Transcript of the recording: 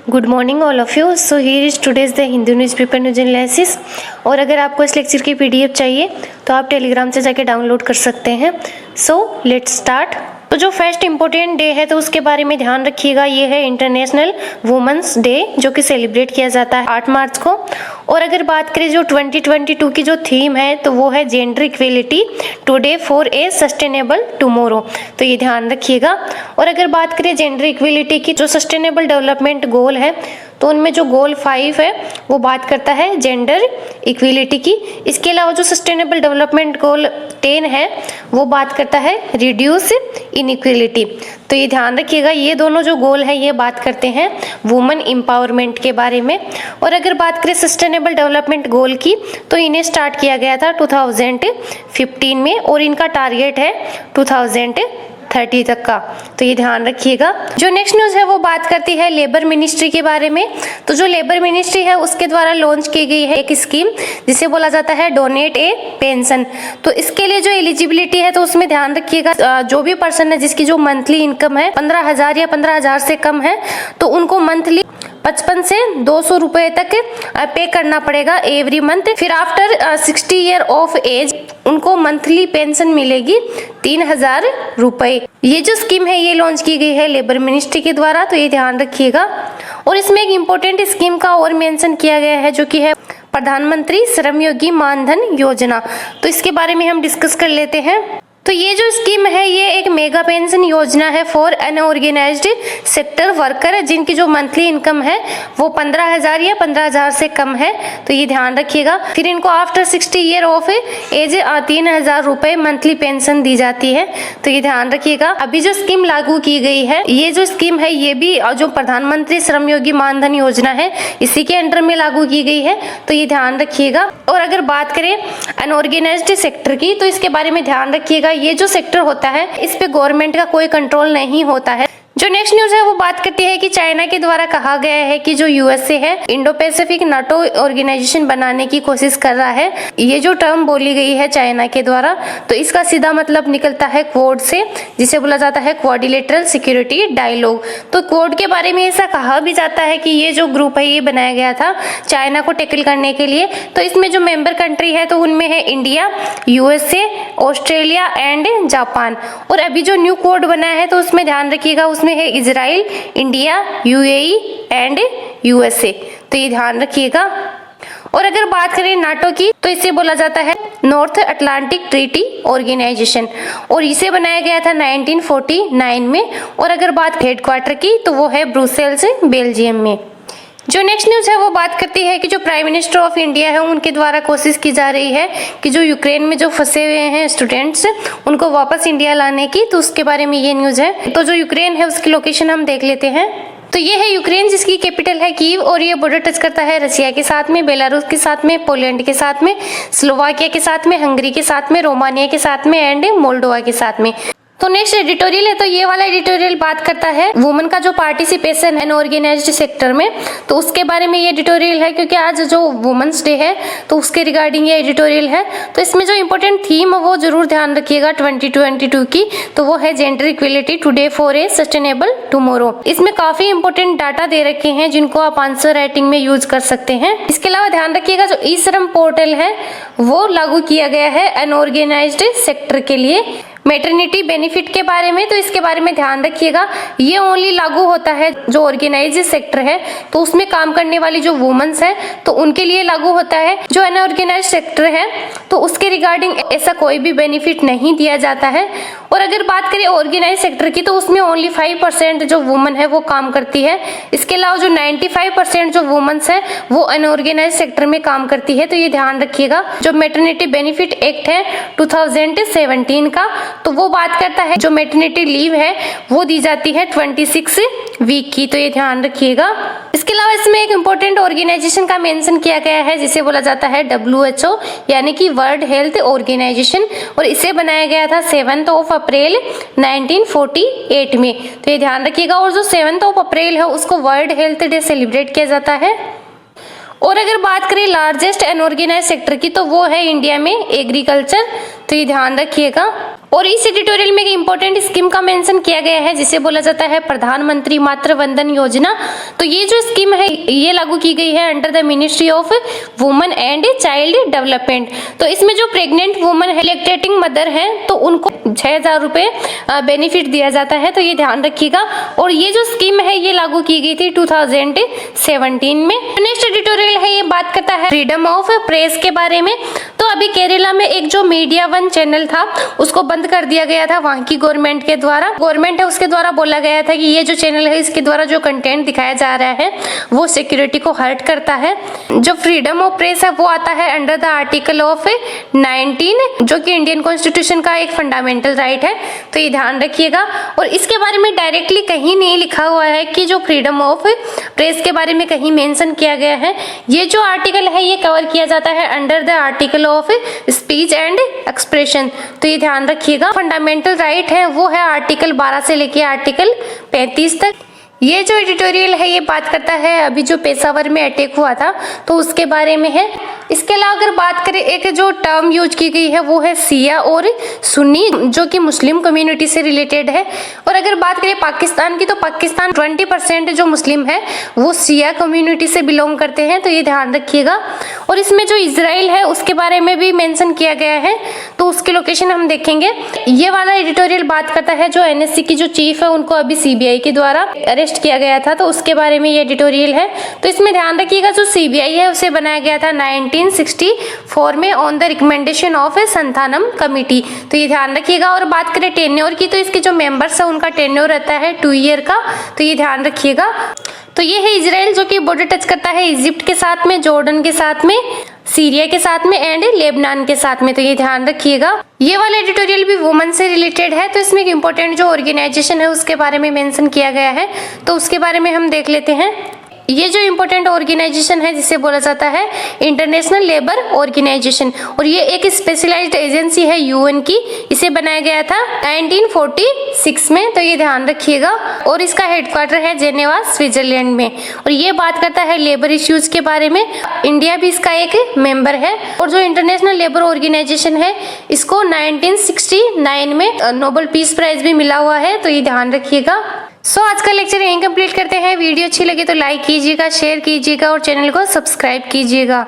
Good morning all of you. So here is today's the Hindu newspaper news analysis. और अगर आपको इस lecture की पीडीएफ चाहिए तो आप टेलीग्राम से जाके डाउनलोड कर सकते हैं। So let's start. तो जो फर्स्ट इम्पोर्टेंट डे है तो उसके बारे में ध्यान रखिएगा, ये है इंटरनेशनल वुमेन्स डे जो कि सेलिब्रेट किया जाता है 8 मार्च को। और अगर बात करें जो 2022 की जो थीम है तो वो है gender equality today for a sustainable tomorrow, तो ये ध्यान रखिएगा। और अगर बात करें जेंडर इक्वेलिटी की जो सस्टेनेबल डेवलपमेंट गोल है तो उनमें जो गोल 5 है वो बात करता है जेंडर इक्विलिटी की। इसके अलावा जो सस्टेनेबल डेवलपमेंट गोल 10 है वो बात करता है रिड्यूस इनइक्विलिटी, तो ये ध्यान रखिएगा। ये दोनों जो गोल है ये बात करते हैं वुमेन एम्पावरमेंट के बारे में। और अगर बात करें सस्टेनेबल डेवलपमेंट गोल की तो इन्हें स्टार्ट किया गया था 2015 में और इनका टारगेट है 2030 तक का, तो ये ध्यान रखिएगा। जो नेक्स्ट न्यूज़ है वो बात करती है लेबर मिनिस्ट्री के बारे में। तो जो लेबर मिनिस्ट्री है उसके द्वारा लॉन्च की गई है एक स्कीम जिसे बोला जाता है डोनेट ए पेंशन। तो इसके लिए जो एलिजिबिलिटी है तो उसमें ध्यान रखिएगा, जो भी पर्सन है जिसकी जो मंथली इनकम है 15,000 या 15,000 से कम है तो उनको मंथली 55 से 200 रुपए तक पे करना पड़ेगा एवरी मंथ। फिर आफ्टर 60 ईयर ऑफ एज उनको मंथली पेंशन मिलेगी 3,000 रुपए। ये जो स्कीम है ये लॉन्च की गई है लेबर मिनिस्ट्री के द्वारा, तो ये ध्यान रखिएगा। और इसमें एक इम्पोर्टेंट स्कीम का और मेंशन किया गया है जो कि है प्रधानमंत्री श्रमयोगी मानधन योजना, तो इसके बारे में हम डिस्कस कर लेते हैं। तो ये जो स्कीम है ये एक मेगा पेंशन योजना है फॉर अनऑर्गेनाइज्ड सेक्टर वर्कर जिनकी जो मंथली इनकम है वो 15,000 या 15,000 से कम है, तो ये ध्यान रखिएगा। फिर इनको आफ्टर 60 ईयर ऑफ एज 3,000 रुपए मंथली पेंशन दी जाती है, तो ये ध्यान रखिएगा। अभी जो स्कीम लागू की गई है ये जो स्कीम है ये भी जो प्रधानमंत्री श्रमयोगी मानधन योजना है इसी के अंडर में लागू की गई है, तो ये ध्यान रखिएगा। और अगर बात करें अनऑर्गेनाइज्ड सेक्टर की तो इसके बारे में ध्यान रखिएगा, ये जो सेक्टर होता है इस पे गवर्नमेंट का कोई कंट्रोल नहीं होता है। जो नेक्स्ट न्यूज है वो बात करती है कि चाइना के द्वारा कहा गया है कि जो यूएसए है इंडो पैसिफिक नाटो ऑर्गेनाइजेशन बनाने की कोशिश कर रहा है। ये जो टर्म बोली गई है चाइना के द्वारा तो इसका सीधा मतलब निकलता है क्वाड से, जिसे बोला जाता है क्वाड्रिलेटरल सिक्योरिटी डायलॉग। तो क्वाड के बारे में ऐसा कहा भी जाता है कि ये जो ग्रुप है ये बनाया गया था चाइना को टैकल करने के लिए। तो इसमें जो मेंबर कंट्री है तो उनमें है India, USA, Australia and Japan. और अभी जो न्यू क्वाड बना है तो उसमें ध्यान रखिएगा उसमें है Israel, India, UAE and USA, तो ये ध्यान रखिएगा। और अगर बात करें नाटो की तो इसे बोला जाता है नॉर्थ अटलांटिक ट्रीटी ऑर्गेनाइजेशन और इसे बनाया गया था 1949 में। और अगर बात हेडक्वार्टर की तो वो है ब्रुसेल्स बेल्जियम में। जो नेक्स्ट न्यूज है वो बात करती है कि जो प्राइम मिनिस्टर ऑफ इंडिया है उनके द्वारा कोशिश की जा रही है कि जो यूक्रेन में जो फंसे हुए हैं स्टूडेंट्स उनको वापस इंडिया लाने की, तो उसके बारे में ये न्यूज है। तो जो यूक्रेन है उसकी लोकेशन हम देख लेते हैं। तो ये है यूक्रेन जिसकी कैपिटल है कीव और ये बॉर्डर टच करता है रसिया के साथ में, बेलारूस के साथ में, पोलैंड के साथ में, स्लोवाकिया के साथ में, हंगरी के साथ में, रोमानिया के साथ में एंड मोल्डोवा के साथ में। तो नेक्स्ट एडिटोरियल है तो ये वाला एडिटोरियल बात करता है वुमेन का जो पार्टिसिपेशन है अनऑर्गेनाइज्ड सेक्टर में, तो उसके बारे में ये एडिटोरियल है क्योंकि आज जो वुमेन्स डे है तो उसके रिगार्डिंग ये एडिटोरियल है। तो इसमें जो इम्पोर्टेंट थीम है वो जरूर ध्यान रखिएगा 2022 की, तो वो है gender equality today for a sustainable tomorrow. इसमें काफी इंपोर्टेंट डाटा दे रखे हैं जिनको आप आंसर राइटिंग में यूज कर सकते हैं। इसके अलावा ध्यान रखिएगा जो ई श्रम पोर्टल है वो लागू किया गया है अनऑर्गेनाइज्ड सेक्टर के लिए। मैटरनिटी बेनिफिट के बारे में तो इसके बारे में ध्यान रखिएगा, ये ओनली लागू होता है जो ऑर्गेनाइज्ड सेक्टर है तो उसमें काम करने वाली जो वुमेन्स है तो उनके लिए लागू होता है। जो अनऑर्गेनाइज्ड सेक्टर है तो उसके रिगार्डिंग ऐसा कोई भी बेनिफिट नहीं दिया जाता है। और अगर बात करें ऑर्गेनाइज सेक्टर की तो उसमें ओनली 5% जो वुमेन है वो काम करती है। इसके अलावा जो 95% जो वुमेन्स है वो अनऑर्गेनाइज सेक्टर में काम करती है, तो ये ध्यान रखिएगा। जो मैटरनिटी बेनिफिट एक्ट है 2017 का तो वो बात करता है जो मैटरनिटी लीव है वो दी जाती है 26 वीक की, तो ये ध्यान रखिएगा। इसके अलावा इसमें एक इम्पोर्टेंट ऑर्गेनाइजेशन का मेंशन किया गया है जिसे बोला जाता है WHO यानी कि वर्ल्ड हेल्थ ऑर्गेनाइजेशन और इसे बनाया गया था 7 अप्रैल 1948 में, तो ये ध्यान रखिएगा। और जो 7 अप्रैल है उसको वर्ल्ड हेल्थ डे सेलिब्रेट किया जाता है। और अगर बात करें लार्जेस्ट अनऑर्गेनाइज्ड सेक्टर की तो वो है इंडिया में एग्रीकल्चर, तो ये ध्यान रखिएगा। और इस एडिटोरियल में एक इंपॉर्टेंट स्कीम का मेंशन किया गया है जिसे बोला जाता है प्रधानमंत्री मातृ वंदन योजना। तो ये जो स्कीम है ये लागू की गई है under the ministry of women and child development. तो इसमें जो प्रेग्नेंट वुमेन है, लैक्टेटिंग मदर है, तो उनको 6,000 रुपए बेनिफिट दिया जाता है, तो ये ध्यान रखिएगा। और ये जो स्कीम है ये लागू की गई थी 2017 में। नेक्स्ट एडिटोरियल है ये बात करता है फ्रीडम ऑफ प्रेस के बारे में। तो अभी केरला में एक जो मीडिया वन चैनल था उसको बंद कर दिया गया था वहां की गवर्नमेंट के द्वारा। गवर्नमेंट है उसके द्वारा बोला गया था कि ये जो चैनल है इसके द्वारा जो कंटेंट दिखाया जा रहा है वो सिक्योरिटी को हर्ट करता है। जो फ्रीडम ऑफ प्रेस है वो आता है अंडर द आर्टिकल ऑफ 19 जो कि इंडियन कॉन्स्टिट्यूशन का एक फंडामेंटल राइट है, तो ये ध्यान रखिएगा। और इसके बारे में डायरेक्टली कहीं नहीं लिखा हुआ है कि जो फ्रीडम ऑफ प्रेस के बारे में कहीं मेंशन किया गया है। ये जो आर्टिकल है ये कवर किया जाता है under the article of speech and expression, तो ये ध्यान रखिएगा। फंडामेंटल राइट है वो है आर्टिकल 12 से लेके आर्टिकल 35 तक। ये जो एडिटोरियल है ये बात करता है अभी जो पेशावर में अटैक हुआ था तो उसके बारे में है। इसके अलावा अगर बात करें एक जो टर्म यूज की गई है वो है सिया और सुन्नी जो कि मुस्लिम कम्युनिटी से रिलेटेड है। और अगर बात करें पाकिस्तान की तो पाकिस्तान 20% जो मुस्लिम है वो सिया कम्युनिटी से बिलोंग करते हैं, तो ये ध्यान रखिएगा। और इसमें जो इजराइल है उसके बारे में भी मेंशन किया गया है, तो उसकी लोकेशन हम देखेंगे। ये वाला एडिटोरियल बात करता है जो एनएससी की जो चीफ है उनको अभी सीबीआई के द्वारा अरेस्ट किया गया था, तो उसके बारे में ये एडिटोरियल है। तो इसमें ध्यान रखिएगा जो सीबीआई है उसे बनाया गया था 1964 में on the recommendation of A Santhanam committee, तो ये ध्यान रखिएगा। और बात करें टेन्योर की तो इसके जो मेंबर्स है उनका टेन्योर रहता है 2 ईयर का, तो ये ध्यान रखिएगा। तो ये है इजराइल जो कि बॉर्डर टच करता है इजिप्ट के साथ में, जॉर्डन के साथ में, सीरिया के साथ में एंड लेबनान के साथ में, तो ये ध्यान रखिएगा। ये वाला एडिटोरियल भी वुमेन से रिलेटेड है, तो इसमें एक इंपॉर्टेंट जो ऑर्गेनाइजेशन है उसके बारे में मेंशन किया गया है, तो उसके बारे में हम देख लेते हैं। ये जो इम्पोर्टेंट ऑर्गेनाइजेशन है जिसे बोला जाता है इंटरनेशनल लेबर ऑर्गेनाइजेशन, और ये एक स्पेशलाइज्ड एजेंसी है यूएन की। इसे बनाया गया था 1946 में, तो ये ध्यान रखिएगा। और इसका हेडक्वार्टर है जेनेवा स्विट्जरलैंड में। और ये बात करता है लेबर इश्यूज के बारे में। इंडिया भी इसका एक मेंबर है। और जो इंटरनेशनल लेबर ऑर्गेनाइजेशन है इसको 1969 में नोबेल पीस प्राइज भी मिला हुआ है, तो ये ध्यान रखिएगा। आज का लेक्चर यहीं कंप्लीट करते हैं। वीडियो अच्छी लगी तो लाइक कीजिएगा, शेयर कीजिएगा और चैनल को सब्सक्राइब कीजिएगा।